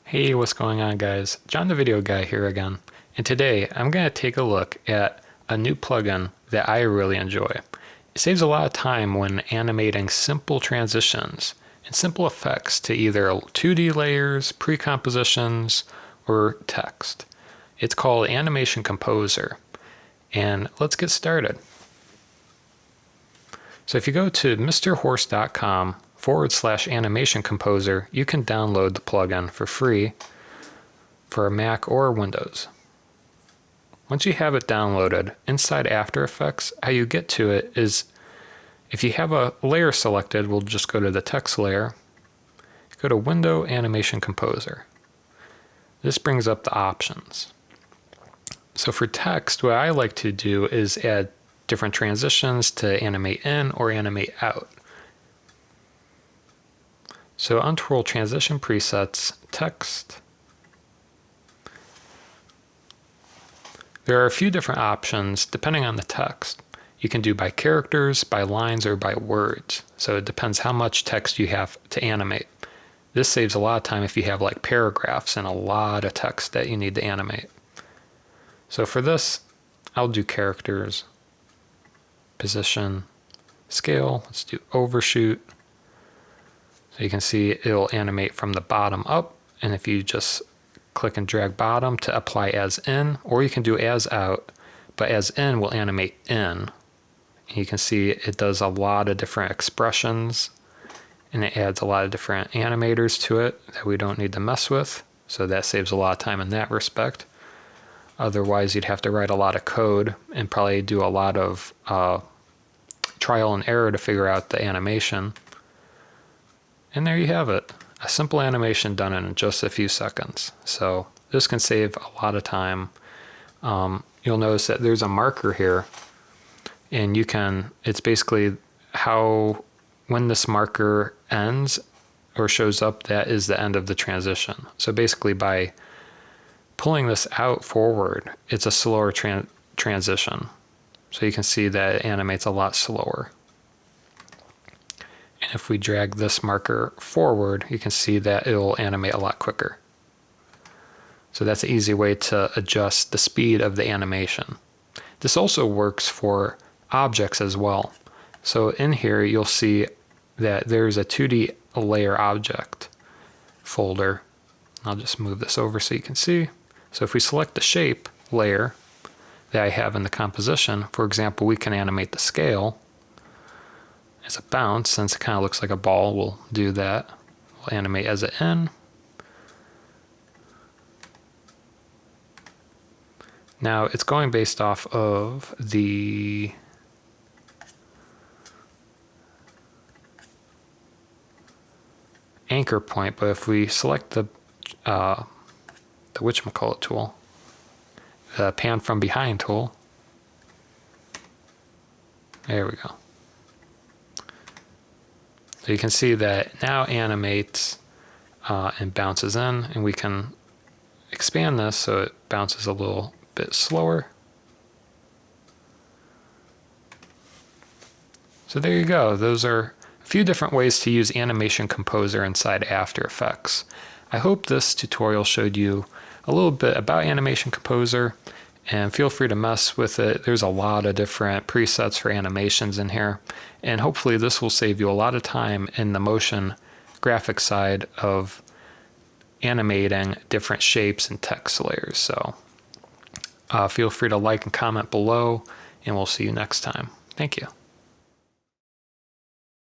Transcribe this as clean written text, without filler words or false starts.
Hey, what's going on, guys? John the Video Guy here again, and today I'm going to take a look at a new plugin that I really enjoy. It saves a lot of time when animating simple transitions and simple effects to either 2D layers, pre-compositions, or text. It's called Animation Composer, and let's get started. So if you go to mrhorse.com/animation composer, you can download the plugin for free for Mac or Windows. Once you have it downloaded, inside After Effects, how you get to it is if you have a layer selected, we'll just go to the text layer, go to Window Animation Composer. This brings up the options. So for text, what I like to do is add different transitions to animate in or animate out. So untwirl transition presets, text. There are a few different options depending on the text. You can do by characters, by lines, or by words. So it depends how much text you have to animate. This saves a lot of time if you have like paragraphs and a lot of text that you need to animate. So for this, I'll do characters, position, scale. Let's do overshoot. So you can see it'll animate from the bottom up, and if you just click and drag bottom to apply as in, or you can do as out, but as in will animate in. And you can see it does a lot of different expressions, and it adds a lot of different animators to it that we don't need to mess with, so that saves a lot of time in that respect. Otherwise, you'd have to write a lot of code and probably do a lot of trial and error to figure out the animation. And there you have it. A simple animation done in just a few seconds. So this can save a lot of time. You'll notice that there's a marker here, and it's basically when this marker ends or shows up, that is the end of the transition. So basically by pulling this out forward, it's a slower transition. So you can see that it animates a lot slower. And if we drag this marker forward, you can see that it'll animate a lot quicker. So that's an easy way to adjust the speed of the animation. This also works for objects as well. So in here, you'll see that there's a 2D layer object folder. I'll just move this over so you can see. So if we select the shape layer that I have in the composition, for example, we can animate the scale as a bounce. Since it kind of looks like a ball, we'll do that. We'll animate as an in. Now it's going based off of the anchor point, but if we select the whatchamacallit tool, the pan from behind tool, there we go. So you can see that it now animates and bounces in, and we can expand this so it bounces a little bit slower. So there you go. Those are a few different ways to use Animation Composer inside After Effects. I hope this tutorial showed you a little bit about Animation Composer, and feel free to mess with it. There's a lot of different presets for animations in here, and hopefully this will save you a lot of time in the motion graphic side of animating different shapes and text layers. So feel free to like and comment below, and we'll see you next time. Thank you.